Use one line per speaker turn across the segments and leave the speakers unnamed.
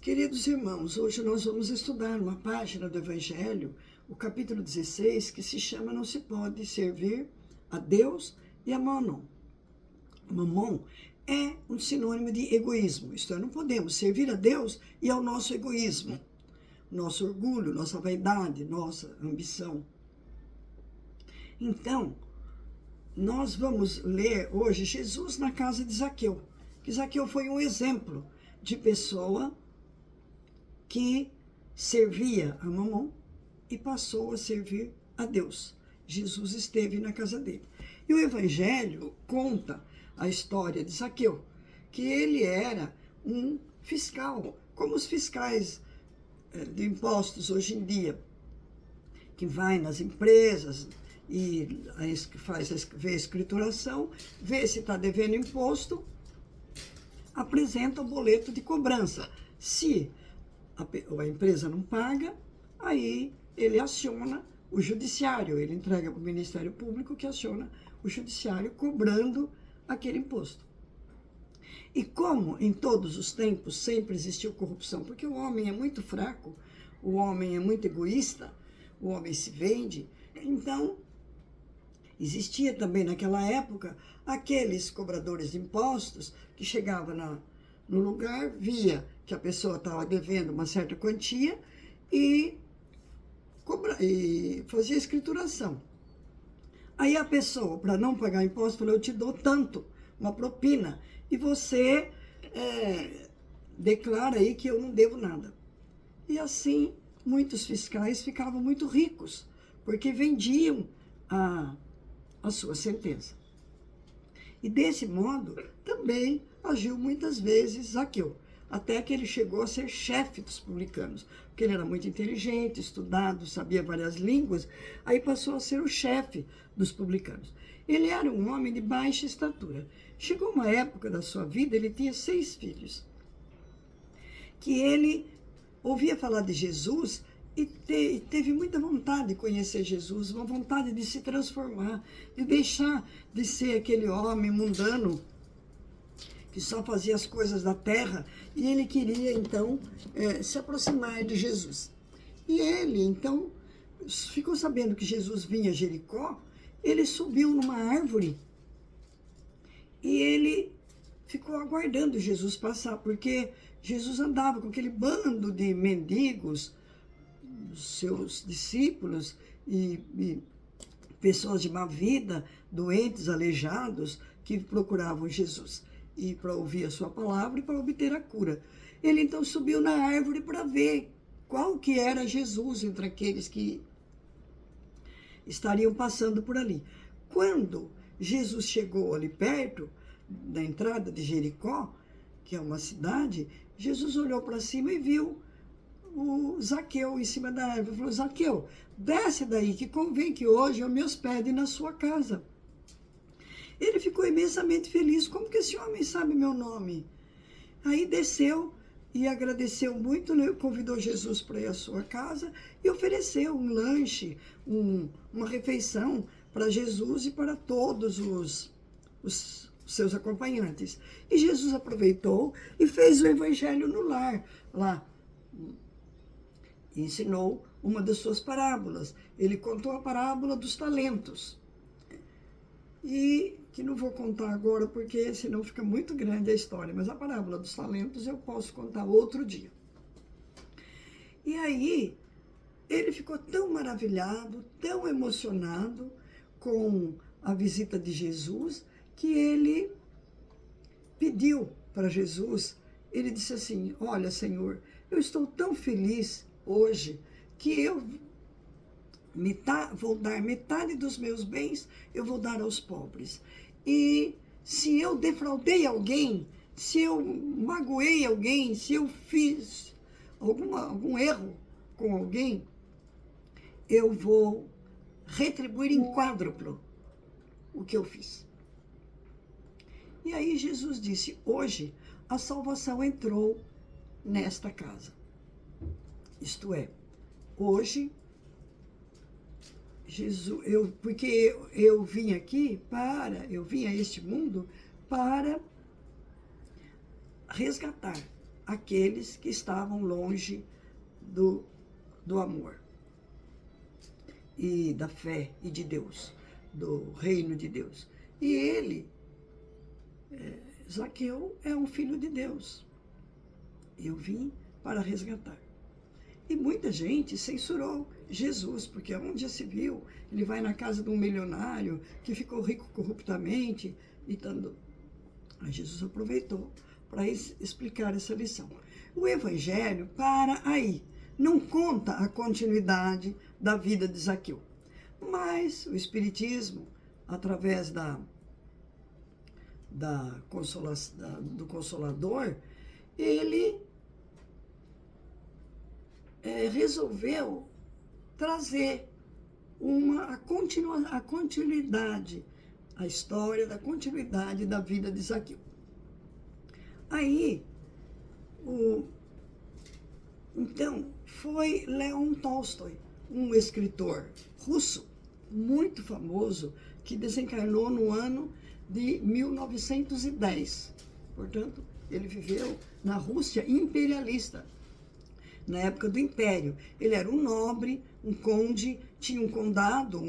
Queridos irmãos, hoje nós vamos estudar uma página do Evangelho, o capítulo 16, que se chama Não se pode servir a Deus e a Mamon. Mamon é um sinônimo de egoísmo, isto é, não podemos servir a Deus e ao nosso egoísmo, nosso orgulho, nossa vaidade, nossa ambição. Então, nós vamos ler hoje Jesus na casa de Zaqueu, que Zaqueu foi um exemplo de pessoa que servia a Mamon e passou a servir a Deus. Jesus esteve na casa dele. E o Evangelho conta a história de Zaqueu, que ele era um fiscal, como os fiscais de impostos hoje em dia, que vai nas empresas e vê a escrituração, vê se está devendo imposto, apresenta o boleto de cobrança. Se a empresa não paga, aí ele aciona o judiciário, ele entrega para o Ministério Público, que aciona o judiciário cobrando aquele imposto. E como em todos os tempos sempre existiu corrupção, porque o homem é muito fraco, o homem é muito egoísta, o homem se vende, então existia também naquela época aqueles cobradores de impostos que chegavam no lugar, via que a pessoa estava devendo uma certa quantia e fazia escrituração. Aí a pessoa, para não pagar imposto, falou: eu te dou tanto, uma propina, e você declara aí que eu não devo nada. E assim, muitos fiscais ficavam muito ricos, porque vendiam a sua sentença. E desse modo, também agiu muitas vezes Zaqueu, até que ele chegou a ser chefe dos publicanos, porque ele era muito inteligente, estudado, sabia várias línguas, aí passou a ser o chefe dos publicanos. Ele era um homem de baixa estatura. Chegou uma época da sua vida, ele tinha 6 filhos, que ele ouvia falar de Jesus e teve muita vontade de conhecer Jesus, uma vontade de se transformar, de deixar de ser aquele homem mundano que só fazia as coisas da terra, e ele queria, então, se aproximar de Jesus. E ele, então, ficou sabendo que Jesus vinha a Jericó, ele subiu numa árvore e ele ficou aguardando Jesus passar, porque Jesus andava com aquele bando de mendigos, seus discípulos e pessoas de má vida, doentes, aleijados, que procuravam Jesus e para ouvir a sua palavra e para obter a cura. Ele então subiu na árvore para ver qual que era Jesus entre aqueles que estariam passando por ali. Quando Jesus chegou ali perto da entrada de Jericó, que é uma cidade, Jesus olhou para cima e viu o Zaqueu em cima da árvore. Falou: Zaqueu, desce daí, que convém que hoje eu me hospede na sua casa. Ele ficou imensamente feliz. Como que esse homem sabe meu nome? Aí desceu e agradeceu muito, convidou Jesus para ir à sua casa e ofereceu um lanche, uma refeição para Jesus e para todos os seus acompanhantes. E Jesus aproveitou e fez o evangelho no lar, lá. E ensinou uma das suas parábolas. Ele contou a parábola dos talentos. E que não vou contar agora, porque senão fica muito grande a história. Mas a parábola dos talentos eu posso contar outro dia. E aí, ele ficou tão maravilhado, tão emocionado com a visita de Jesus, que ele pediu para Jesus, ele disse assim: olha, Senhor, eu estou tão feliz hoje que eu vou dar metade dos meus bens, eu vou dar aos pobres. E se eu defraudei alguém, se eu magoei alguém, se eu fiz algum erro com alguém, eu vou retribuir em quádruplo o que eu fiz. E aí Jesus disse: hoje a salvação entrou nesta casa. Isto é, hoje Jesus, porque eu vim a este mundo para resgatar aqueles que estavam longe do amor e da fé e de Deus, do reino de Deus. E ele, Zaqueu, é um filho de Deus. Eu vim para resgatar. E muita gente censurou Jesus, porque onde já se viu, ele vai na casa de um milionário que ficou rico corruptamente, e tanto. Aí Jesus aproveitou para explicar essa lição. O Evangelho para aí, não conta a continuidade da vida de Zaqueu, mas o Espiritismo, através do Consolador, ele resolveu trazer a continuidade, a história da continuidade da vida de Zaqueu. Aí, então, foi Leon Tolstói, um escritor russo muito famoso, que desencarnou no ano de 1910. Portanto, ele viveu na Rússia imperialista, na época do Império. Ele era um nobre, um conde, tinha um condado,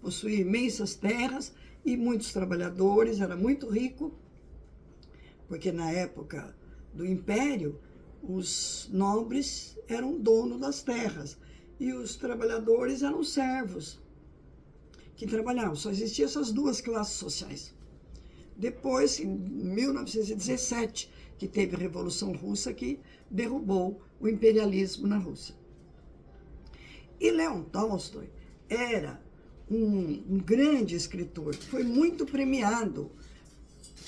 possuía imensas terras e muitos trabalhadores, era muito rico, porque na época do Império, os nobres eram donos das terras e os trabalhadores eram servos que trabalhavam. Só existiam essas duas classes sociais. Depois, em 1917, que teve a Revolução Russa, que derrubou o imperialismo na Rússia. E Leon Tolstói era um grande escritor, foi muito premiado,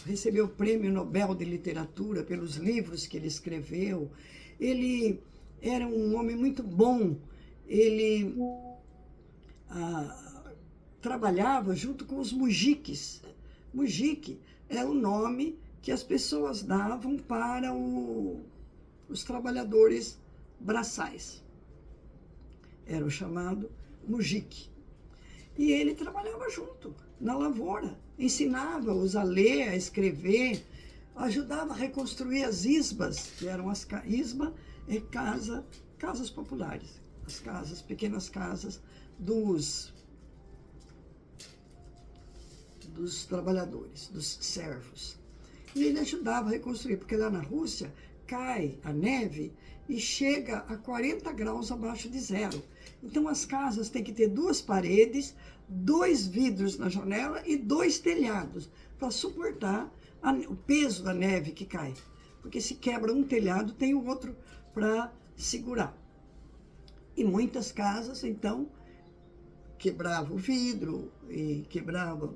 recebeu o Prêmio Nobel de Literatura pelos livros que ele escreveu. Ele era um homem muito bom, ele trabalhava junto com os mujiques. Mujik é o nome que as pessoas davam para os trabalhadores braçais. Era o chamado mujik. E ele trabalhava junto, na lavoura, ensinava-os a ler, a escrever, ajudava a reconstruir as isbas, que eram isba é casas populares, as casas, pequenas casas dos trabalhadores, dos servos. E ele ajudava a reconstruir, porque lá na Rússia cai a neve e chega a 40 graus abaixo de zero. Então as casas têm que ter 2 paredes, 2 vidros na janela e 2 telhados para suportar o peso da neve que cai. Porque se quebra um telhado, tem o outro para segurar. E muitas casas, então, quebrava o vidro e quebrava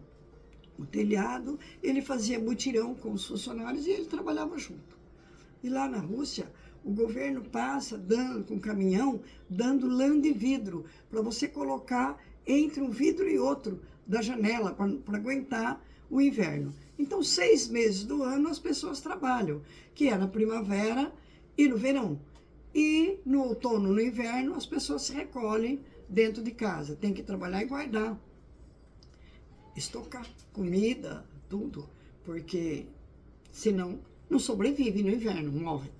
o telhado, ele fazia mutirão com os funcionários e ele trabalhava junto. E lá na Rússia, o governo passa com caminhão, dando lã de vidro, para você colocar entre um vidro e outro da janela, para aguentar o inverno. Então, 6 meses do ano as pessoas trabalham, que é na primavera e no verão. E no outono, no inverno, as pessoas se recolhem dentro de casa. Tem que trabalhar e guardar, estocar comida, tudo, porque senão não sobrevive no inverno, morre.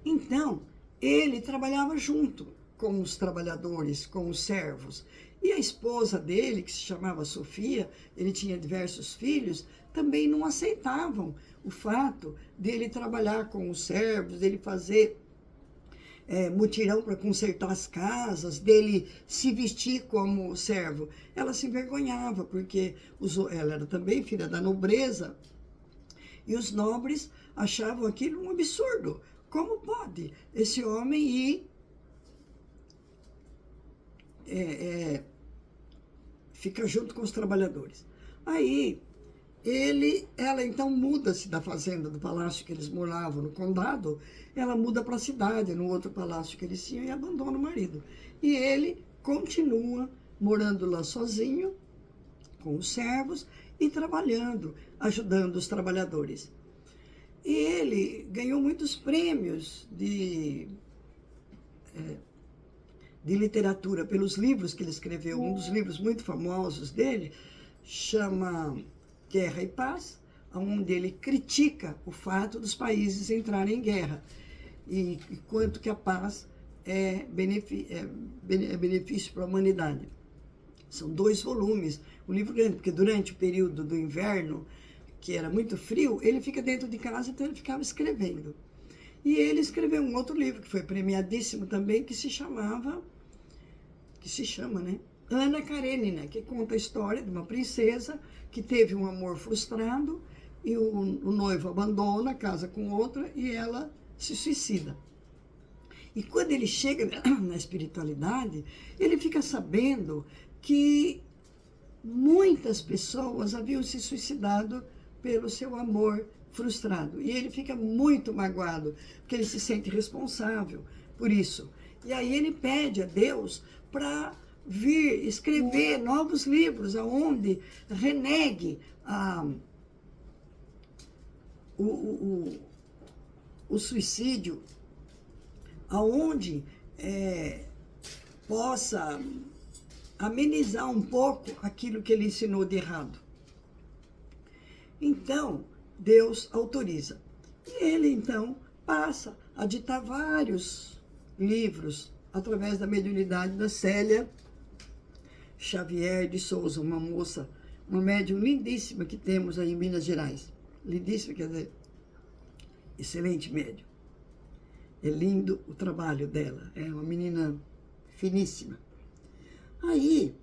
Então, ele trabalhava junto com os trabalhadores, com os servos. E a esposa dele, que se chamava Sofia, ele tinha diversos filhos, também não aceitavam o fato dele trabalhar com os servos, dele fazer mutirão para consertar as casas, dele se vestir como servo. Ela se envergonhava, porque ela era também filha da nobreza, e os nobres achavam aquilo um absurdo. Como pode esse homem ir fica junto com os trabalhadores? Aí, ela então muda-se da fazenda, do palácio que eles moravam no condado, ela muda para a cidade, no outro palácio que eles tinham, e abandona o marido. E ele continua morando lá sozinho, com os servos, e trabalhando, ajudando os trabalhadores. E ele ganhou muitos prêmios de literatura pelos livros que ele escreveu. Um dos livros muito famosos dele chama Guerra e Paz, onde ele critica o fato dos países entrarem em guerra e quanto que a paz é benefício para a humanidade. São 2 volumes, um livro grande, porque durante o período do inverno, que era muito frio, ele fica dentro de casa, então ele ficava escrevendo. E ele escreveu um outro livro, que foi premiadíssimo também, que se chama, né? Ana Karenina, que conta a história de uma princesa que teve um amor frustrado e o noivo abandona, casa com outra e ela se suicida. E quando ele chega na espiritualidade, ele fica sabendo que muitas pessoas haviam se suicidado pelo seu amor frustrado. E ele fica muito magoado, porque ele se sente responsável por isso. E aí ele pede a Deus para vir escrever novos livros, aonde renegue o suicídio, aonde possa amenizar um pouco aquilo que ele ensinou de errado. Então, Deus autoriza. E ele, então, passa a ditar vários livros através da mediunidade da Célia Xavier de Souza, uma moça, uma médium lindíssima que temos aí em Minas Gerais. Lindíssima, quer dizer, excelente médium. É lindo o trabalho dela, é uma menina finíssima. Aí,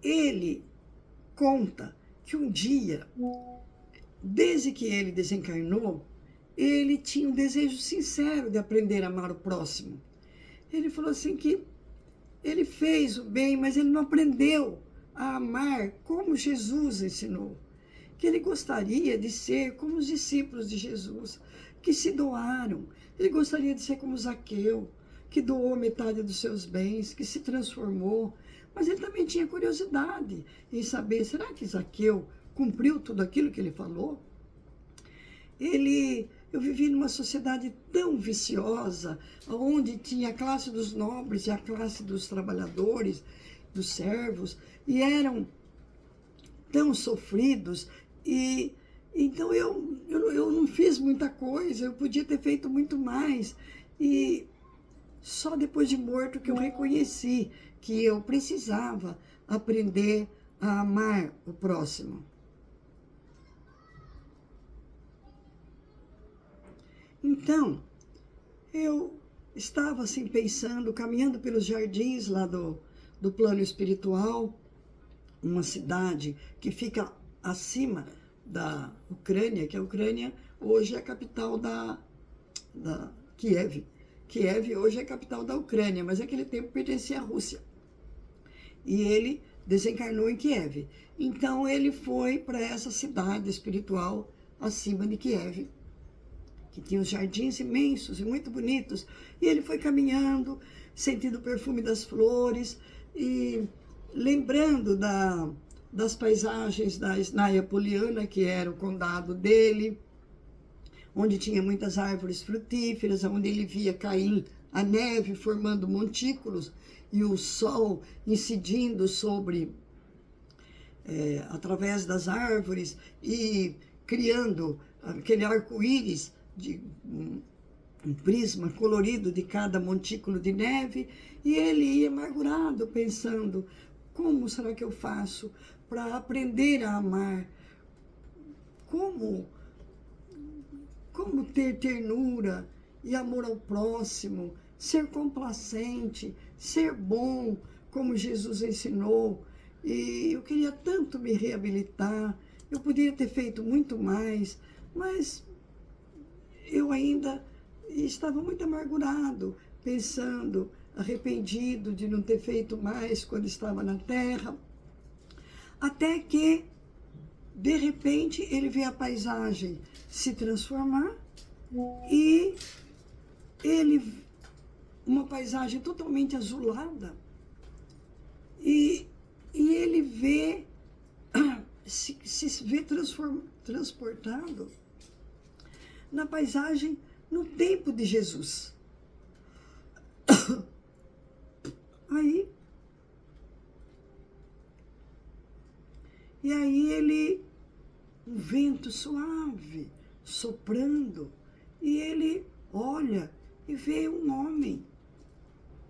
ele conta que um dia, desde que ele desencarnou, ele tinha um desejo sincero de aprender a amar o próximo. Ele falou assim que ele fez o bem, mas ele não aprendeu a amar como Jesus ensinou. Que ele gostaria de ser como os discípulos de Jesus, que se doaram. Ele gostaria de ser como Zaqueu, que doou metade dos seus bens, que se transformou. Mas ele também tinha curiosidade em saber, será que Zaqueu cumpriu tudo aquilo que ele falou? Eu vivi numa sociedade tão viciosa, onde tinha a classe dos nobres e a classe dos trabalhadores, dos servos, e eram tão sofridos, e então eu não fiz muita coisa, eu podia ter feito muito mais, e só depois de morto que eu reconheci que eu precisava aprender a amar o próximo. Então, eu estava assim pensando, caminhando pelos jardins lá do plano espiritual, uma cidade que fica acima da Ucrânia, que a Ucrânia hoje é a capital da Kiev. Kiev hoje é a capital da Ucrânia, mas naquele tempo pertencia à Rússia. E ele desencarnou em Kiev. Então ele foi para essa cidade espiritual acima de Kiev, que tinha os jardins imensos e muito bonitos. E ele foi caminhando, sentindo o perfume das flores e lembrando das paisagens da Snaia Poliana, que era o condado dele, onde tinha muitas árvores frutíferas, onde ele via cair a neve, formando montículos, e o sol incidindo sobre, através das árvores, e criando aquele arco-íris de um prisma colorido de cada montículo de neve, e ele ia amargurado, pensando, como será que eu faço para aprender a amar? Como ter ternura e amor ao próximo, ser complacente, ser bom, como Jesus ensinou. E eu queria tanto me reabilitar, eu poderia ter feito muito mais, mas eu ainda estava muito amargurado, pensando, arrependido de não ter feito mais quando estava na Terra. Até que, de repente, ele vê a paisagem se transformar e uma paisagem totalmente azulada, e ele vê, se vê transportado na paisagem no tempo de Jesus. E aí ele um vento suave soprando, e ele olha e vê um homem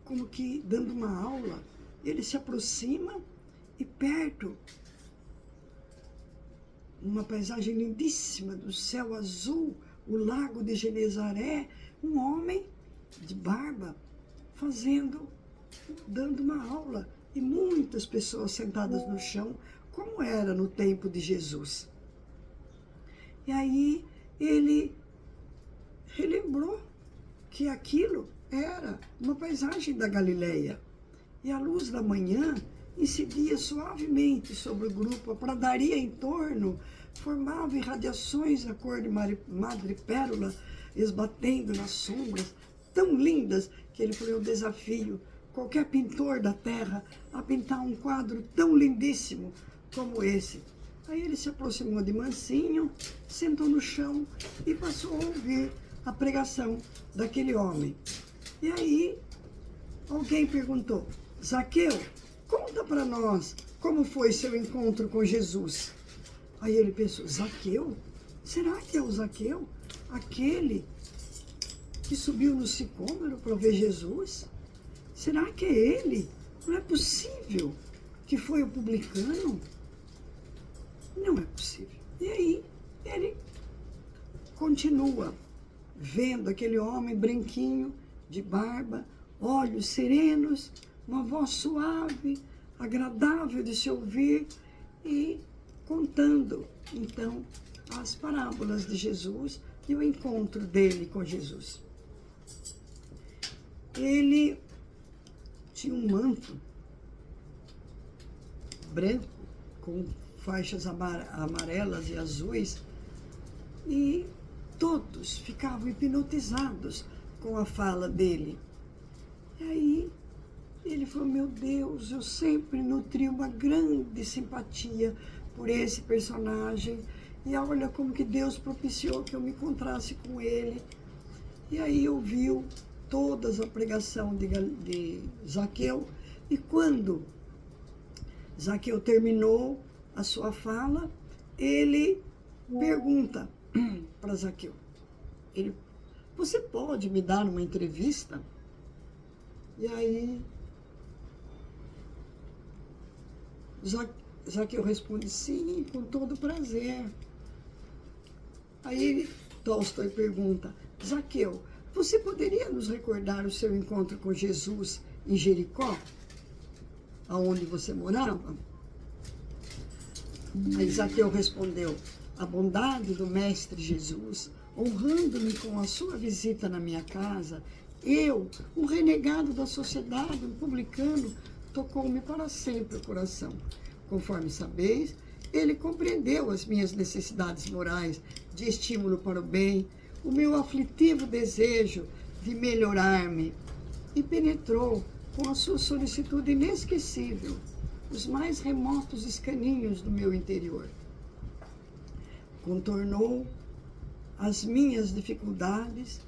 como que dando uma aula. Ele se aproxima e perto, uma paisagem lindíssima do céu azul, o lago de Genezaré, um homem de barba dando uma aula, e muitas pessoas sentadas no chão, como era no tempo de Jesus. E aí ele relembrou que aquilo era uma paisagem da Galileia. E a luz da manhã incidia suavemente sobre o grupo, a pradaria em torno formava irradiações da cor de madrepérola, esbatendo nas sombras, tão lindas que ele foi um desafio qualquer pintor da terra a pintar um quadro tão lindíssimo como esse. Aí ele se aproximou de mansinho, sentou no chão e passou a ouvir a pregação daquele homem. E aí alguém perguntou: Zaqueu, conta para nós como foi seu encontro com Jesus. Aí ele pensou: Zaqueu? Será que é o Zaqueu? Aquele que subiu no sicômoro para ver Jesus? Será que é ele? Não é possível que foi o publicano? Não é possível. E aí ele continua vendo aquele homem branquinho, de barba, olhos serenos, uma voz suave, agradável de se ouvir, e contando, então, as parábolas de Jesus e o encontro dele com Jesus. Ele tinha um manto branco, com faixas amarelas e azuis, e todos ficavam hipnotizados com a fala dele. E aí ele falou: meu Deus, eu sempre nutri uma grande simpatia por esse personagem, e olha como que Deus propiciou que eu me encontrasse com ele. E aí ouviu toda a pregação de Zaqueu, e quando Zaqueu terminou a sua fala, ele pergunta para Zaqueu: você pode me dar uma entrevista? E aí Zaqueu responde: sim, com todo prazer. Aí Tolstói pergunta: Zaqueu, você poderia nos recordar o seu encontro com Jesus em Jericó, aonde você morava? Aí Zaqueu respondeu: a bondade do Mestre Jesus, honrando-me com a sua visita na minha casa, eu, um renegado da sociedade, um publicano, tocou-me para sempre o coração. Conforme sabeis, ele compreendeu as minhas necessidades morais de estímulo para o bem, o meu aflitivo desejo de melhorar-me, e penetrou com a sua solicitude inesquecível os mais remotos escaninhos do meu interior. Contornou as minhas dificuldades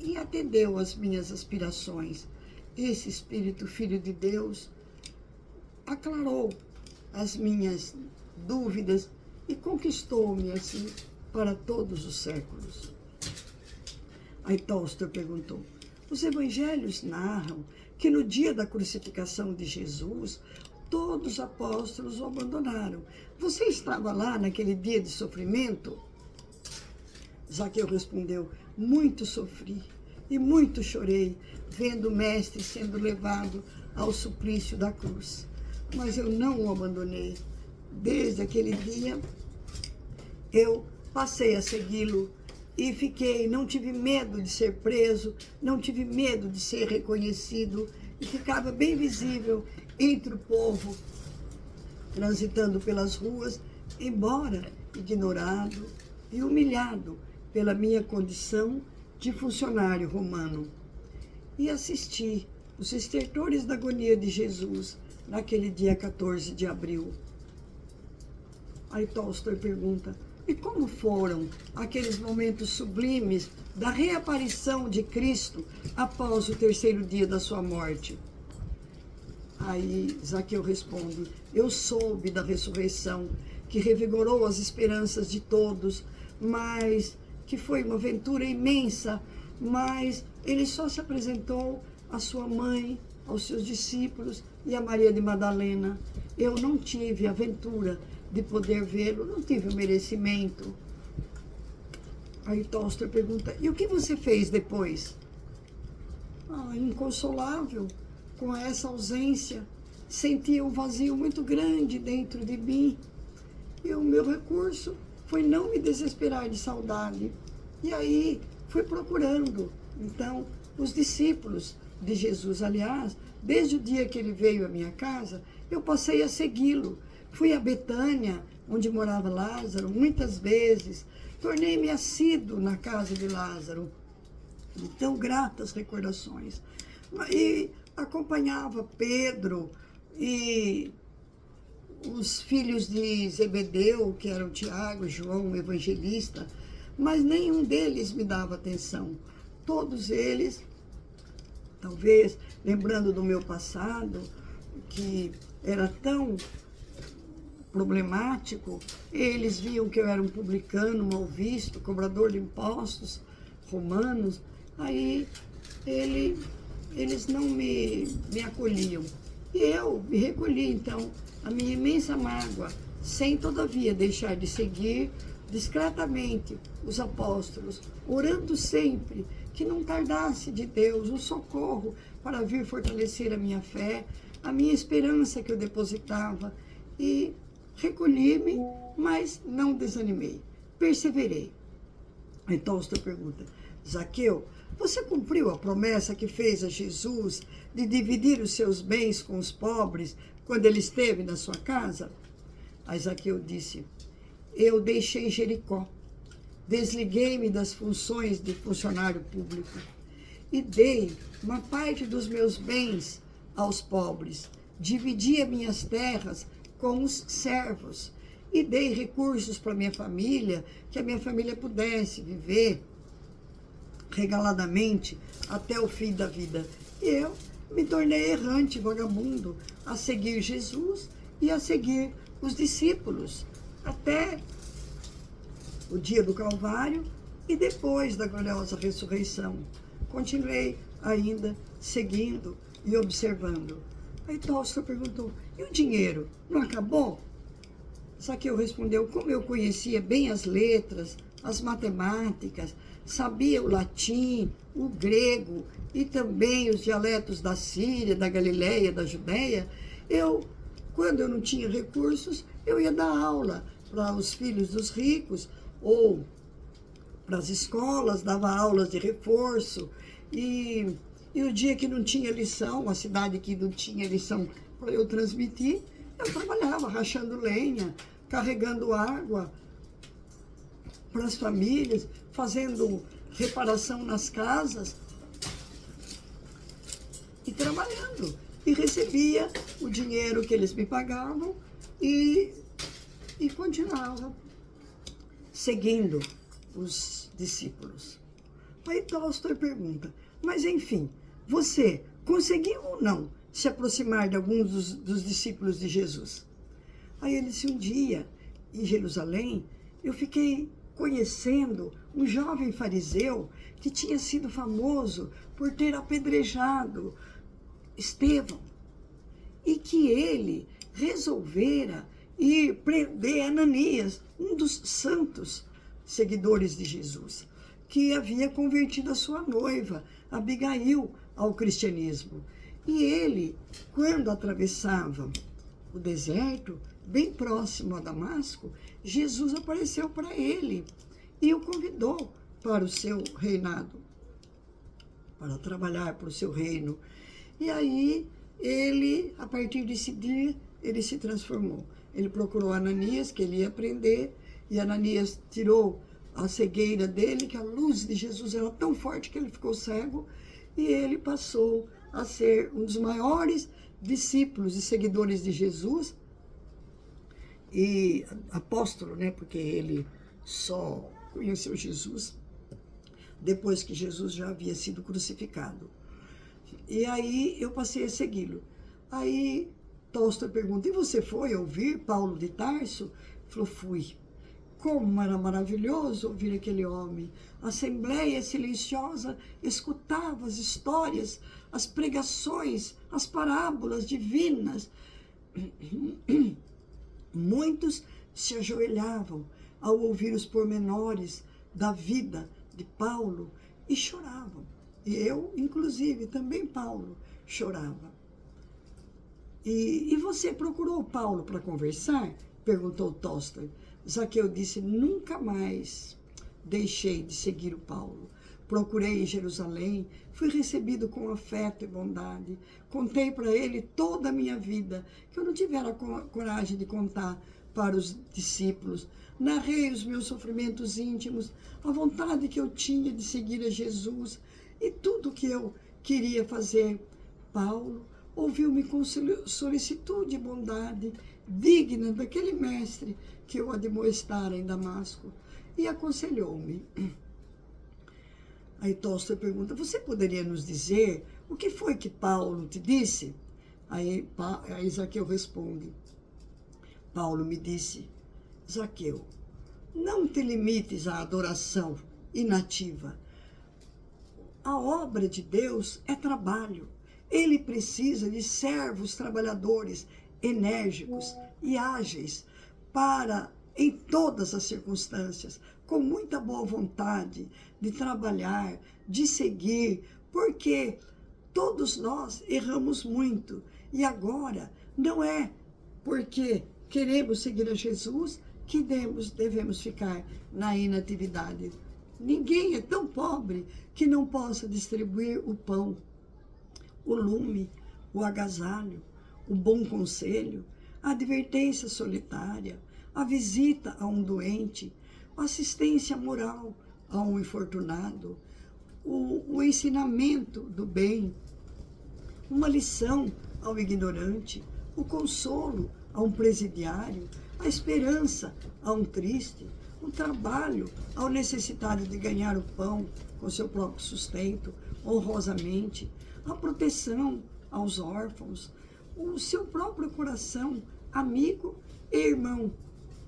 e atendeu às minhas aspirações. Esse Espírito Filho de Deus aclarou as minhas dúvidas e conquistou-me assim para todos os séculos. Aí Tolstói perguntou: os evangelhos narram que no dia da crucificação de Jesus, todos os apóstolos o abandonaram. Você estava lá naquele dia de sofrimento? Zaqueu respondeu: muito sofri e muito chorei, vendo o Mestre sendo levado ao suplício da cruz. Mas eu não o abandonei. Desde aquele dia, eu passei a segui-lo e não tive medo de ser preso, não tive medo de ser reconhecido, e ficava bem visível entre o povo, transitando pelas ruas, embora ignorado e humilhado pela minha condição de funcionário romano. E assisti os estertores da agonia de Jesus naquele dia 14 de abril. Aí Tolstói pergunta: e como foram aqueles momentos sublimes da reaparição de Cristo após o terceiro dia da sua morte? Aí Zaqueu responde: eu soube da ressurreição que revigorou as esperanças de todos, mas que foi uma aventura imensa, mas ele só se apresentou à sua mãe, aos seus discípulos e a Maria de Madalena. Eu não tive a aventura de poder vê-lo, não tive o merecimento. Aí Toster pergunta, e o que você fez depois? Inconsolável, com essa ausência, sentia um vazio muito grande dentro de mim. E o meu recurso foi não me desesperar de saudade. E aí fui procurando, então, os discípulos de Jesus. Aliás, desde o dia que ele veio à minha casa, eu passei a segui-lo. Fui a Betânia, onde morava Lázaro, muitas vezes. Tornei-me assíduo na casa de Lázaro. De tão gratas recordações. E acompanhava Pedro e os filhos de Zebedeu, que eram Tiago, João, o evangelista, mas nenhum deles me dava atenção. Todos eles, talvez lembrando do meu passado, que era tão problemático, eles viam que eu era um publicano, mal visto, cobrador de impostos romanos, aí eles não me acolhiam. E eu me recolhi, então, a minha imensa mágoa, sem todavia deixar de seguir discretamente os apóstolos, orando sempre que não tardasse de Deus um socorro para vir fortalecer a minha fé, a minha esperança que eu depositava, e recolhi-me, mas não desanimei, perseverei. Então, você pergunta, Zaqueu, você cumpriu a promessa que fez a Jesus de dividir os seus bens com os pobres quando ele esteve na sua casa? Aí Zaqueu disse, eu deixei Jericó, desliguei-me das funções de funcionário público e dei uma parte dos meus bens aos pobres, dividi as minhas terras com os servos e dei recursos para minha família, que a minha família pudesse viver regaladamente até o fim da vida. E eu me tornei errante, vagabundo, a seguir Jesus e a seguir os discípulos, até o dia do Calvário e depois da gloriosa ressurreição. Continuei ainda seguindo e observando. Aí Tolstói perguntou, e o dinheiro não acabou? Zaqueu respondeu, como eu conhecia bem as letras, as matemáticas, sabia o latim, o grego e também os dialetos da Síria, da Galileia, da Judéia, quando eu não tinha recursos, eu ia dar aula para os filhos dos ricos ou para as escolas, dava aulas de reforço. E o dia que não tinha lição, a cidade que não tinha lição para eu transmitir, eu trabalhava rachando lenha, carregando água para as famílias, fazendo reparação nas casas e trabalhando. E recebia o dinheiro que eles me pagavam e continuava seguindo os discípulos. Aí Tolstói pergunta, mas enfim, você conseguiu ou não se aproximar de alguns dos discípulos de Jesus? Aí ele disse, um dia, em Jerusalém, eu fiquei conhecendo um jovem fariseu que tinha sido famoso por ter apedrejado Estevão, e que ele resolvera ir prender Ananias, um dos santos seguidores de Jesus, que havia convertido a sua noiva, Abigail, ao cristianismo. E ele, quando atravessava o deserto, bem próximo a Damasco, Jesus apareceu para ele e o convidou para o seu reinado, para trabalhar para o seu reino. E aí, ele, a partir desse dia, ele se transformou. Ele procurou Ananias, que ele ia prender, e Ananias tirou a cegueira dele, que a luz de Jesus era tão forte que ele ficou cego, e ele passou a ser um dos maiores discípulos e seguidores de Jesus, e apóstolo, né, porque ele só conheceu Jesus depois que Jesus já havia sido crucificado. E aí eu passei a segui-lo. Aí Tolstói pergunta, e você foi ouvir Paulo de Tarso, Falou, fui. Como era maravilhoso ouvir aquele homem. A assembleia silenciosa escutava as histórias, as pregações, as parábolas divinas. Muitos se ajoelhavam ao ouvir os pormenores da vida de Paulo e choravam. E eu, inclusive, também Paulo, chorava. E você procurou Paulo para conversar? Perguntou Tolstói. Zaqueu disse, nunca mais deixei de seguir o Paulo. Procurei em Jerusalém, fui recebido com afeto e bondade. Contei para ele toda a minha vida, que eu não tivera coragem de contar para os discípulos. Narrei os meus sofrimentos íntimos, a vontade que eu tinha de seguir a Jesus e tudo o que eu queria fazer. Paulo ouviu-me com solicitude e bondade, digna daquele mestre que eu admoestara em Damasco, e aconselhou-me. Aí Tolstói pergunta, você poderia nos dizer o que foi que Paulo te disse? Aí Zaqueu responde, Paulo me disse, Zaqueu, não te limites à adoração inativa. A obra de Deus é trabalho. Ele precisa de servos trabalhadores, enérgicos e ágeis, para, em todas as circunstâncias, com muita boa vontade de trabalhar, de seguir, porque todos nós erramos muito. E agora, não é porque queremos seguir a Jesus que devemos ficar na inatividade. Ninguém é tão pobre que não possa distribuir o pão, o lume, o agasalho, o bom conselho, a advertência solitária, a visita a um doente, a assistência moral a um infortunado, o ensinamento do bem, uma lição ao ignorante, o consolo a um presidiário, a esperança a um triste, o trabalho ao necessitado de ganhar o pão com seu próprio sustento, honrosamente, a proteção aos órfãos, o seu próprio coração, amigo e irmão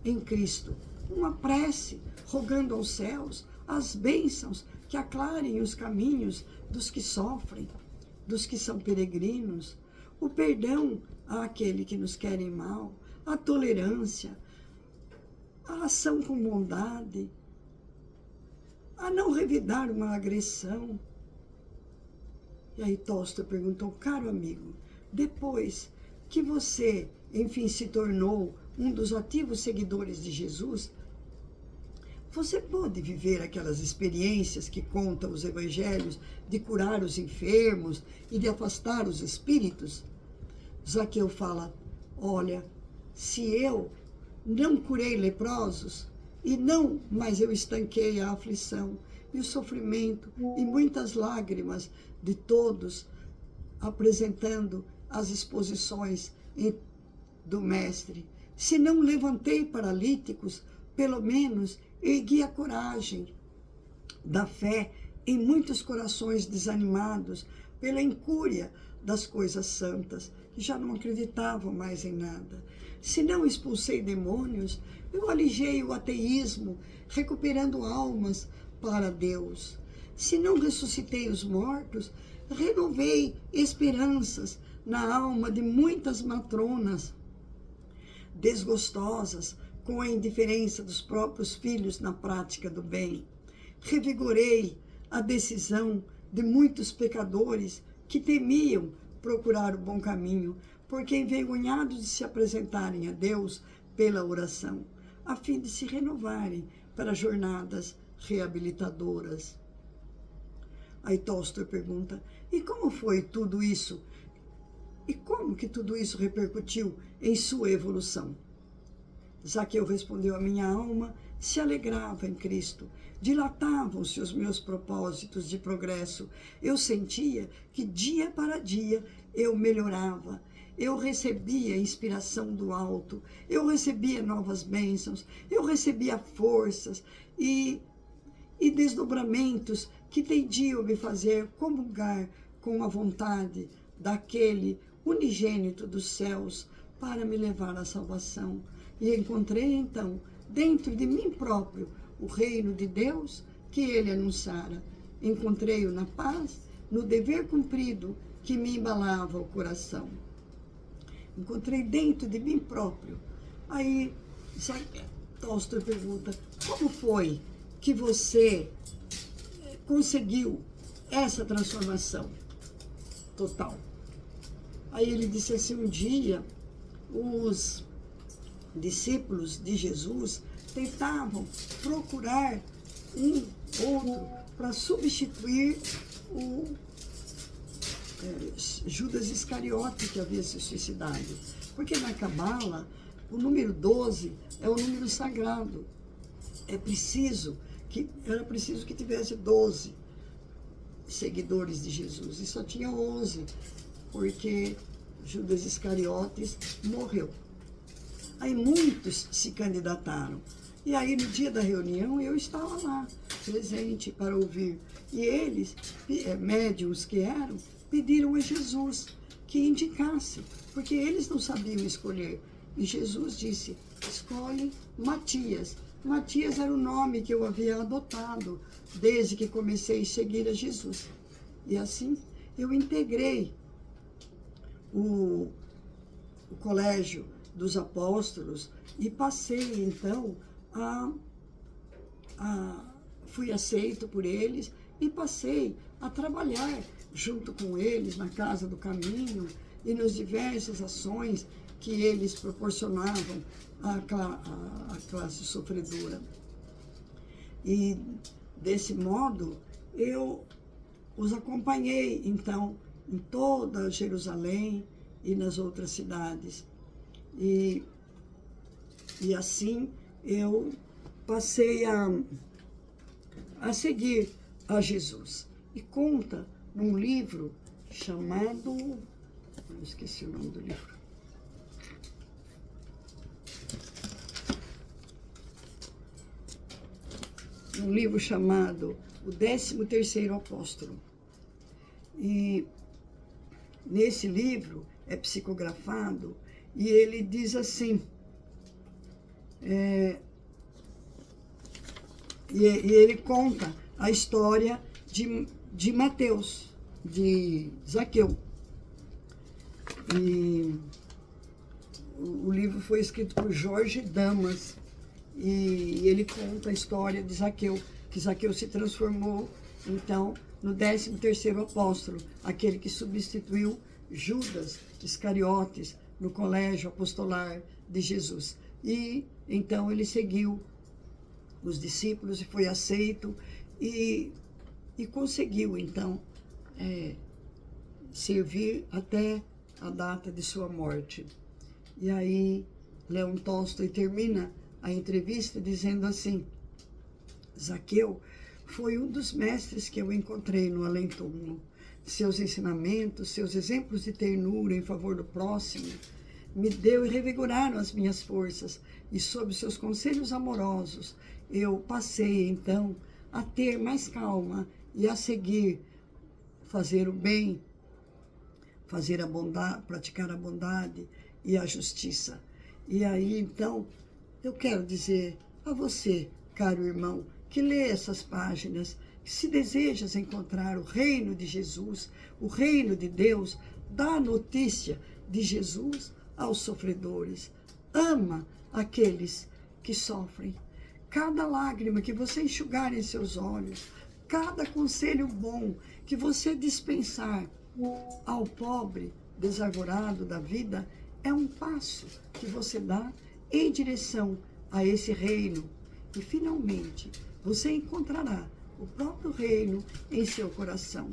em Cristo, uma prece rogando aos céus as bênçãos que aclarem os caminhos dos que sofrem, dos que são peregrinos, o perdão àquele que nos querem mal, a tolerância, a ação com bondade, a não revidar uma agressão. E aí Tolstói perguntou, caro amigo, depois que você, enfim, se tornou um dos ativos seguidores de Jesus, você pode viver aquelas experiências que contam os evangelhos de curar os enfermos e de afastar os espíritos? Zaqueu fala, olha, se eu não curei leprosos, mas eu estanquei a aflição e o sofrimento e muitas lágrimas de todos, apresentando as exposições do Mestre. Se não levantei paralíticos, pelo menos ergui a coragem da fé em muitos corações desanimados pela incúria das coisas santas, que já não acreditavam mais em nada. Se não expulsei demônios, eu alijei o ateísmo, recuperando almas para Deus. Se não ressuscitei os mortos, renovei esperanças na alma de muitas matronas desgostosas com a indiferença dos próprios filhos na prática do bem. Revigorei a decisão de muitos pecadores que temiam procurar o bom caminho, porque envergonhados de se apresentarem a Deus pela oração, a fim de se renovarem para jornadas reabilitadoras. Aí Tolstói pergunta, e como foi tudo isso? E como que tudo isso repercutiu em sua evolução? Zaqueu respondeu, a minha alma se alegrava em Cristo, dilatavam-se os meus propósitos de progresso, eu sentia que dia para dia eu melhorava, eu recebia inspiração do alto, eu recebia novas bênçãos, eu recebia forças e desdobramentos que tendiam me fazer comungar com a vontade daquele unigênito dos céus para me levar à salvação. e encontrei então, dentro de mim próprio, o reino de Deus que ele anunciara. Encontrei-o na paz, no dever cumprido que me embalava o coração. Encontrei dentro de mim próprio. Aí, Tolstói pergunta, como foi que você conseguiu essa transformação total? Aí ele disse assim, um dia, os discípulos de Jesus tentavam procurar um outro para substituir o Judas Iscariote, que havia se suicidado. Porque na Cabala, o número 12 é o número sagrado. Era preciso que tivesse 12 seguidores de Jesus. E só tinha 11, porque Judas Iscariotes morreu. Aí muitos se candidataram. E aí, no dia da reunião, eu estava lá, presente para ouvir. E eles, médiuns que eram, pediram a Jesus que indicasse, porque eles não sabiam escolher. E Jesus disse, escolhe Matias. Matias era o nome que eu havia adotado desde que comecei a seguir a Jesus. E assim, eu integrei o colégio dos apóstolos e passei, então, fui aceito por eles e passei a trabalhar junto com eles na Casa do Caminho e nas diversas ações que eles proporcionavam à classe sofredora. E, desse modo, eu os acompanhei, então, em toda Jerusalém e nas outras cidades. E assim eu passei a seguir a Jesus. E conta num livro chamado... Eu esqueci o nome do livro. Um livro chamado O 13º Apóstolo. E nesse livro é psicografado e ele diz assim, e ele conta a história de Mateus, de Zaqueu. E o livro foi escrito por Jorge Damas e ele conta a história de Zaqueu, que Zaqueu se transformou, então, no 13º apóstolo, aquele que substituiu Judas Iscariotes no colégio apostolar de Jesus. E então ele seguiu os discípulos e foi aceito e conseguiu, então, servir até a data de sua morte. E aí, Leon Tolstói termina a entrevista dizendo assim, Zaqueu foi um dos mestres que eu encontrei no além-túmulo. Seus ensinamentos, seus exemplos de ternura em favor do próximo, me deu e revigoraram as minhas forças, e sob seus conselhos amorosos, eu passei, então, a ter mais calma e a seguir, fazer o bem, fazer a bondade, praticar a bondade e a justiça. E aí, então, eu quero dizer a você, caro irmão, que lê essas páginas, que se desejas encontrar o reino de Jesus, o reino de Deus, dá notícia de Jesus aos sofredores. Ama aqueles que sofrem. Cada lágrima que você enxugar em seus olhos, cada conselho bom que você dispensar ao pobre desarvorado da vida, é um passo que você dá em direção a esse reino. E, finalmente, você encontrará o próprio reino em seu coração.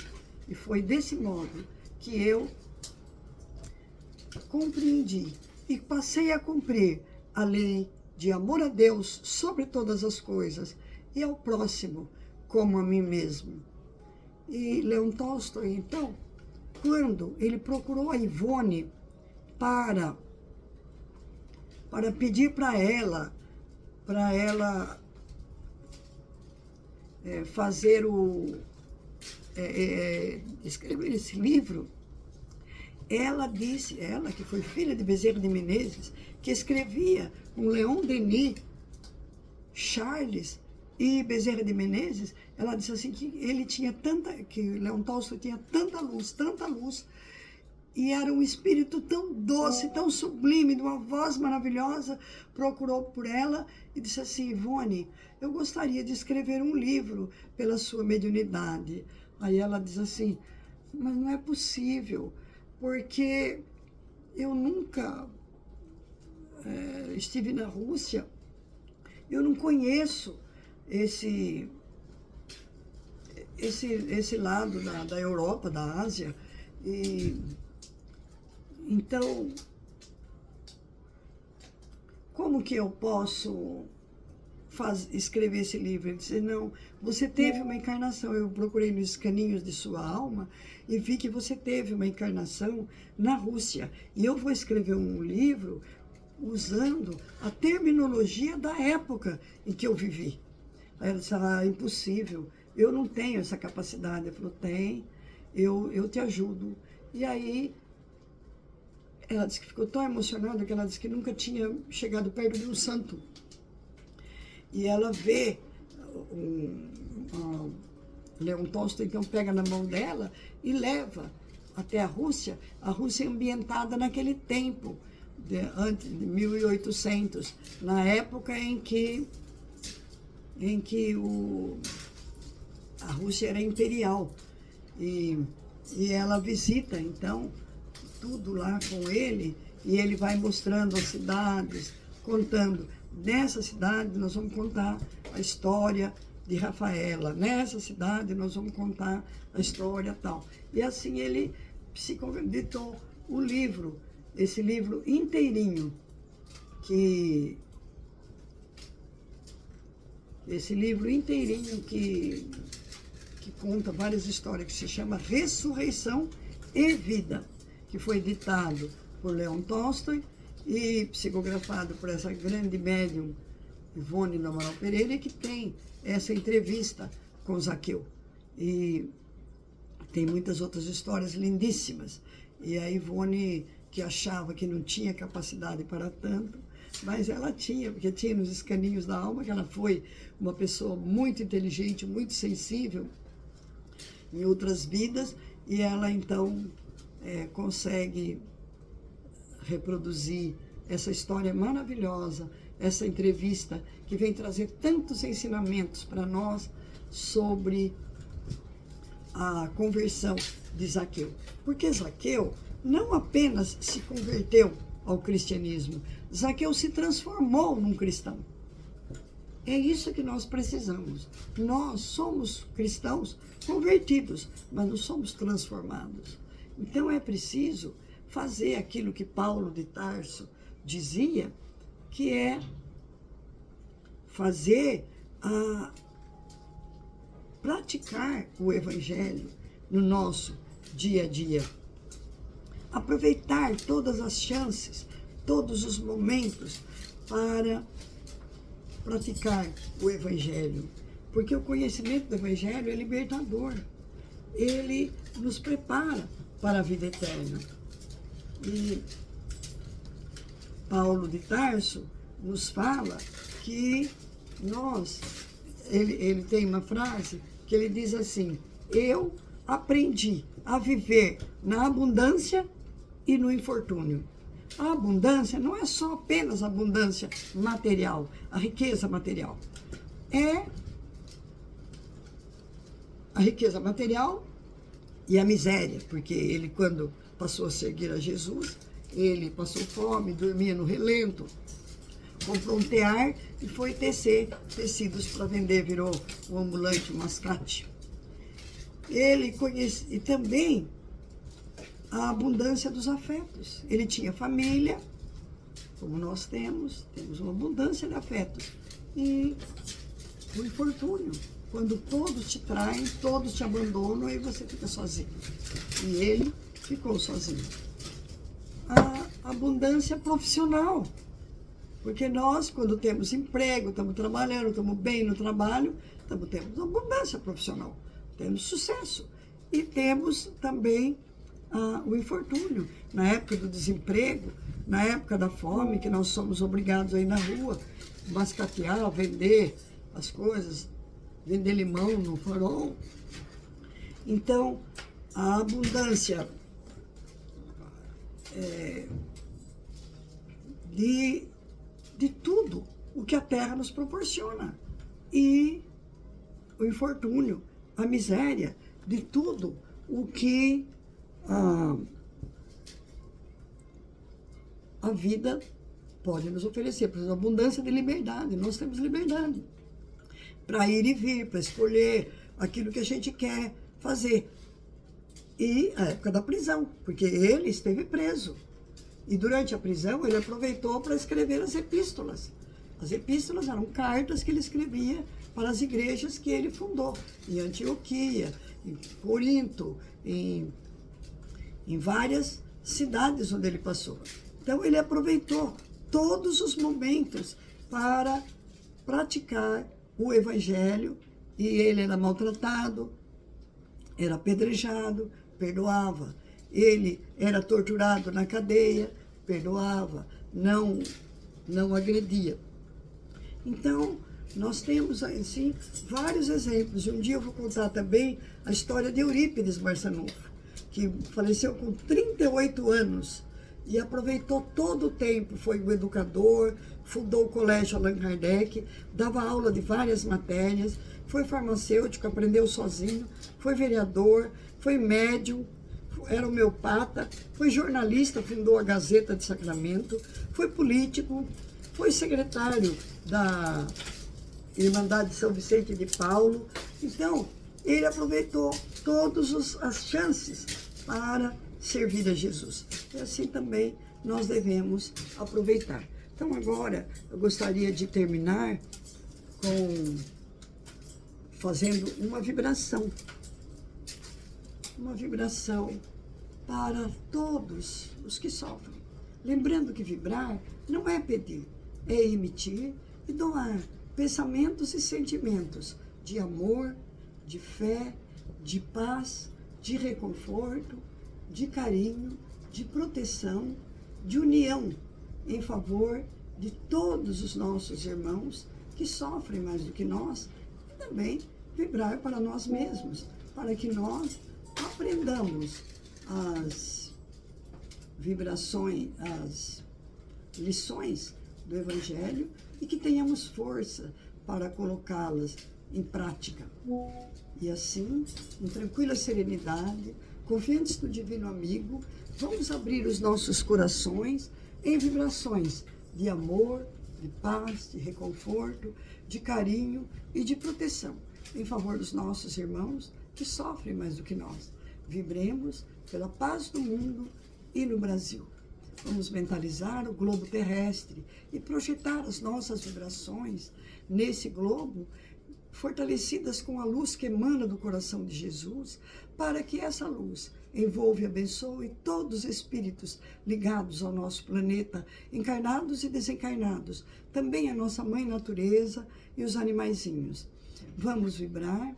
E foi desse modo que eu compreendi e passei a cumprir a lei de amor a Deus sobre todas as coisas e ao próximo como a mim mesmo. E Leon Tolstói, então, quando ele procurou a Ivone para pedir para ela fazer escrever esse livro, ela disse, ela que foi filha de Bezerra de Menezes, que escrevia com Leon Denis, Charles e Bezerra de Menezes, ela disse assim que ele tinha que Leon Tolstói tinha tanta luz, e era um espírito tão doce, tão sublime, de uma voz maravilhosa, procurou por ela e disse assim: Ivone, eu gostaria de escrever um livro pela sua mediunidade. Aí ela diz assim: mas não é possível, porque eu nunca estive na Rússia, eu não conheço esse lado da Europa, da Ásia, e então, como que eu posso escrever esse livro? Ele disse: não, você teve uma encarnação. Eu procurei nos caninhos de sua alma e vi que você teve uma encarnação na Rússia. E eu vou escrever um livro usando a terminologia da época em que eu vivi. Aí ela disse: ah, impossível, eu não tenho essa capacidade. Ele falou: tem, eu te ajudo. E aí ela disse que ficou tão emocionada que ela disse que nunca tinha chegado perto de um santo. E ela vê Leon Tolstói, então pega na mão dela e leva até a Rússia ambientada naquele tempo, antes de 1800, na época em que a Rússia era imperial. E ela visita, então, tudo lá com ele, e ele vai mostrando as cidades, contando. Nessa cidade nós vamos contar a história de Rafaela, nessa cidade nós vamos contar a história tal. E assim ele ditou o livro, esse livro inteirinho, que conta várias histórias, que se chama Ressurreição e Vida, que foi ditado por Leon Tolstói e psicografado por essa grande médium, Ivone do Amaral Pereira, que tem essa entrevista com Zaqueu. E tem muitas outras histórias lindíssimas. E a Ivone, que achava que não tinha capacidade para tanto, mas ela tinha, porque tinha nos escaninhos da alma que ela foi uma pessoa muito inteligente, muito sensível em outras vidas, e ela então consegue reproduzir essa história maravilhosa, essa entrevista que vem trazer tantos ensinamentos para nós sobre a conversão de Zaqueu. Porque Zaqueu não apenas se converteu ao cristianismo, Zaqueu se transformou num cristão. É isso que nós precisamos. Nós somos cristãos convertidos, mas não somos transformados. Então é preciso fazer aquilo que Paulo de Tarso dizia, que é praticar o Evangelho no nosso dia a dia. Aproveitar todas as chances, todos os momentos para praticar o Evangelho. Porque o conhecimento do Evangelho é libertador. Ele nos prepara para a vida eterna. E Paulo de Tarso nos fala que ele tem uma frase que ele diz assim: eu aprendi a viver na abundância e no infortúnio. A abundância não é só apenas a abundância material, a riqueza material. É a riqueza material e a miséria, porque ele, quando passou a seguir a Jesus, ele passou fome, dormia no relento, comprou um tear e foi tecer tecidos para vender, virou um ambulante, um mascate. Ele conhecia, e também a abundância dos afetos. Ele tinha família, como nós temos uma abundância de afetos. E o infortúnio, quando todos te traem, todos te abandonam, aí você fica sozinho. E ele ficou sozinho. A abundância profissional, porque nós, quando temos emprego, estamos trabalhando, estamos bem no trabalho, temos abundância profissional, temos sucesso. E temos também o infortúnio, na época do desemprego, na época da fome, que nós somos obrigados a ir na rua, bascatear, vender as coisas, vender limão no farol. Então, a abundância de tudo o que a terra nos proporciona. E o infortúnio, a miséria de tudo o que a vida pode nos oferecer. Por exemplo, abundância de liberdade. Nós temos liberdade para ir e vir, para escolher aquilo que a gente quer fazer. E a época da prisão, porque ele esteve preso. E durante a prisão ele aproveitou para escrever as epístolas. As epístolas eram cartas que ele escrevia para as igrejas que ele fundou, em Antioquia, em Corinto, em várias cidades onde ele passou. Então ele aproveitou todos os momentos para praticar o evangelho, e ele era maltratado, era apedrejado, perdoava. Ele era torturado na cadeia, perdoava, não agredia. Então, nós temos, assim, vários exemplos. Um dia eu vou contar também a história de Eurípides Barçanufo, que faleceu com 38 anos e aproveitou todo o tempo. Foi um educador, fundou o Colégio Allan Kardec, dava aula de várias matérias, foi farmacêutico, aprendeu sozinho, foi vereador, foi médium, era homeopata, foi jornalista, fundou a Gazeta de Sacramento, foi político, foi secretário da Irmandade de São Vicente de Paulo. Então, ele aproveitou todas as chances para servir a Jesus. E assim também nós devemos aproveitar. Então, agora, eu gostaria de terminar fazendo uma vibração para todos os que sofrem. Lembrando que vibrar não é pedir, é emitir e doar pensamentos e sentimentos de amor, de fé, de paz, de reconforto, de carinho, de proteção, de união em favor de todos os nossos irmãos que sofrem mais do que nós, e também vibrar para nós mesmos, para que nós aprendamos as vibrações, as lições do Evangelho e que tenhamos força para colocá-las em prática. E assim, em tranquila serenidade, confiantes no Divino Amigo, vamos abrir os nossos corações em vibrações de amor, de paz, de reconforto, de carinho e de proteção em favor dos nossos irmãos que sofrem mais do que nós. Vibremos pela paz do mundo e no Brasil. Vamos mentalizar o globo terrestre e projetar as nossas vibrações nesse globo, fortalecidas com a luz que emana do coração de Jesus, para que essa luz envolva e abençoe todos os espíritos ligados ao nosso planeta, encarnados e desencarnados, também a nossa mãe natureza e os animaizinhos. Vamos vibrar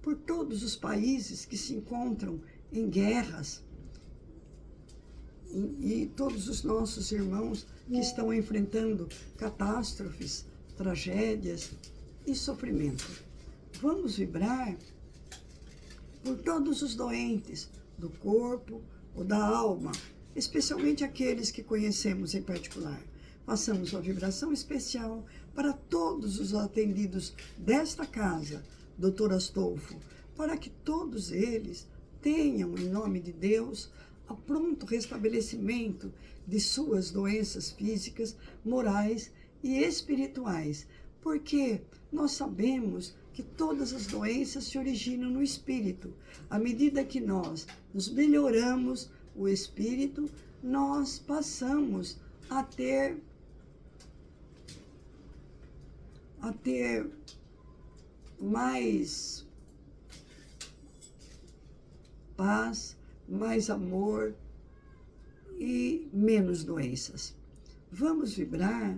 por todos os países que se encontram em guerras, e todos os nossos irmãos que estão enfrentando catástrofes, tragédias e sofrimento. Vamos vibrar por todos os doentes do corpo ou da alma, especialmente aqueles que conhecemos em particular. Passamos uma vibração especial para todos os atendidos desta casa, Dr. Astolfo, para que todos eles tenham, em nome de Deus, a pronto restabelecimento de suas doenças físicas, morais e espirituais, porque nós sabemos que todas as doenças se originam no espírito. À medida que nós nos melhoramos o espírito, nós passamos a ter mais paz, mais amor e menos doenças. Vamos vibrar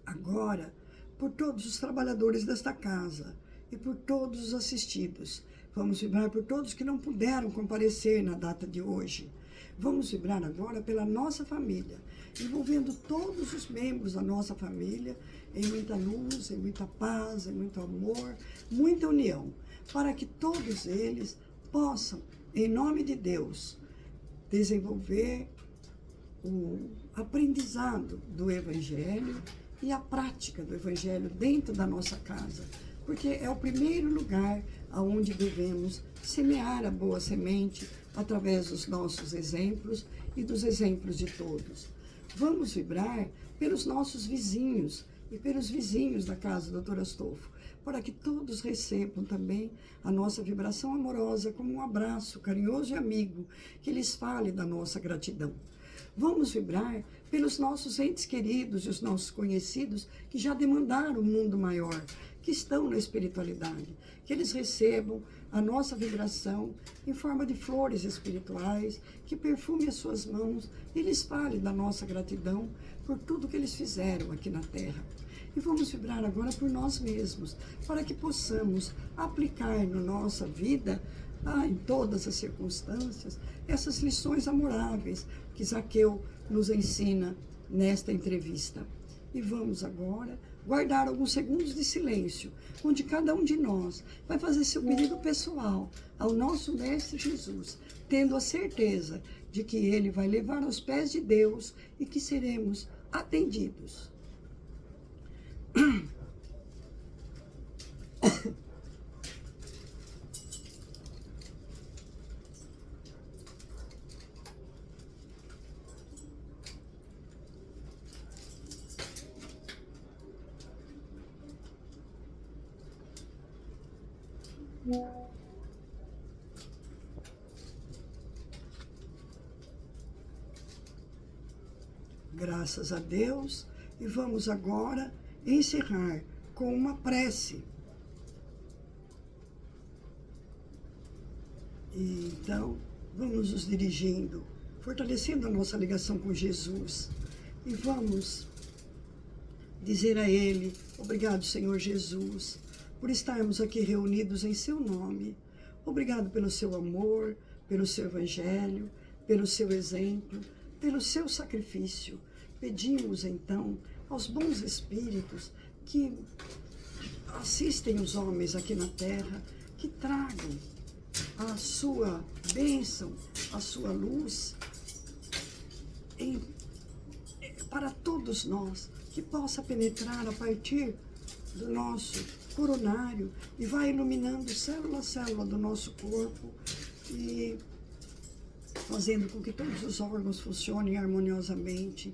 agora por todos os trabalhadores desta casa e por todos os assistidos. Vamos vibrar por todos que não puderam comparecer na data de hoje. Vamos vibrar agora pela nossa família, envolvendo todos os membros da nossa família em muita luz, em muita paz, em muito amor, muita união, para que todos eles possam, em nome de Deus, desenvolver o aprendizado do Evangelho e a prática do Evangelho dentro da nossa casa, porque é o primeiro lugar aonde devemos semear a boa semente através dos nossos exemplos e dos exemplos de todos. Vamos vibrar pelos nossos vizinhos e pelos vizinhos da casa do Dr. Astolfo, para que todos recebam também a nossa vibração amorosa como um abraço carinhoso e amigo que lhes fale da nossa gratidão. Vamos vibrar pelos nossos entes queridos e os nossos conhecidos que já demandaram um mundo maior, que estão na espiritualidade, que eles recebam a nossa vibração em forma de flores espirituais, que perfume as suas mãos e lhes fale da nossa gratidão por tudo que eles fizeram aqui na Terra. E vamos vibrar agora por nós mesmos, para que possamos aplicar na nossa vida, em todas as circunstâncias, essas lições amoráveis que Zaqueu nos ensina nesta entrevista. E vamos agora guardar alguns segundos de silêncio, onde cada um de nós vai fazer seu pedido pessoal ao nosso Mestre Jesus, tendo a certeza de que Ele vai levar aos pés de Deus e que seremos atendidos. Graças a Deus. E vamos agora encerrar com uma prece. E então, vamos nos dirigindo, fortalecendo a nossa ligação com Jesus. E vamos dizer a Ele: obrigado, Senhor Jesus, por estarmos aqui reunidos em seu nome. Obrigado pelo seu amor, pelo seu evangelho, pelo seu exemplo, pelo seu sacrifício. Pedimos então aos bons espíritos que assistem os homens aqui na terra, que tragam a sua bênção, a sua luz para todos nós, que possa penetrar a partir do nosso coronário e vai iluminando célula a célula do nosso corpo e fazendo com que todos os órgãos funcionem harmoniosamente,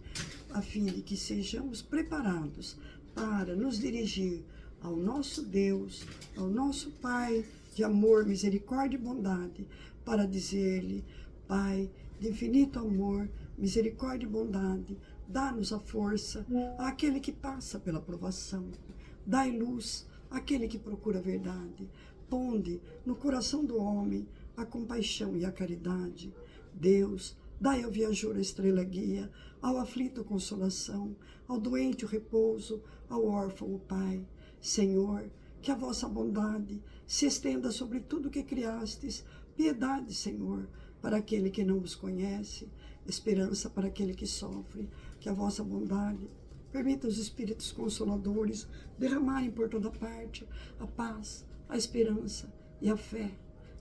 a fim de que sejamos preparados para nos dirigir ao nosso Deus, ao nosso Pai de amor, misericórdia e bondade, para dizer-lhe: Pai de infinito amor, misericórdia e bondade, dá-nos a força àquele que passa pela provação, dai luz àquele que procura a verdade, ponde no coração do homem a compaixão e a caridade. Deus, dai ao viajor a estrela guia, ao aflito a consolação, ao doente o repouso, ao órfão o Pai. Senhor, que a vossa bondade se estenda sobre tudo que criastes, piedade, Senhor, para aquele que não vos conhece, esperança para aquele que sofre, que a vossa bondade permita os Espíritos Consoladores derramarem por toda parte a paz, a esperança e a fé.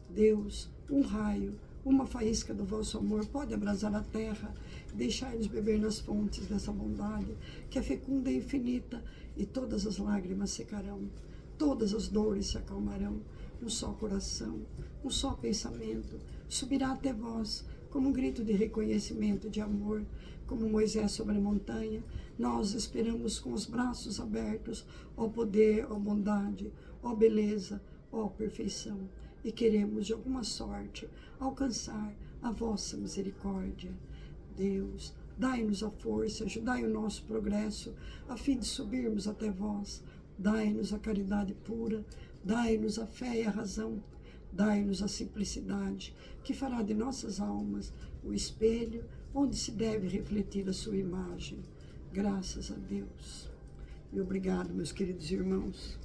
Deus, um raio, uma faísca do vosso amor pode abrasar a terra, deixai-nos beber nas fontes dessa bondade, que é fecunda e infinita, e todas as lágrimas secarão, todas as dores se acalmarão, um só coração, um só pensamento, subirá até vós, como um grito de reconhecimento e de amor, como Moisés sobre a montanha. Nós esperamos com os braços abertos, ó poder, ó bondade, ó beleza, ó perfeição, e queremos de alguma sorte alcançar a vossa misericórdia. Deus, dai-nos a força, ajudai o nosso progresso, a fim de subirmos até vós. Dai-nos a caridade pura, dai-nos a fé e a razão, dai-nos a simplicidade, que fará de nossas almas o espelho onde se deve refletir a sua imagem. Graças a Deus. E obrigado, meus queridos irmãos.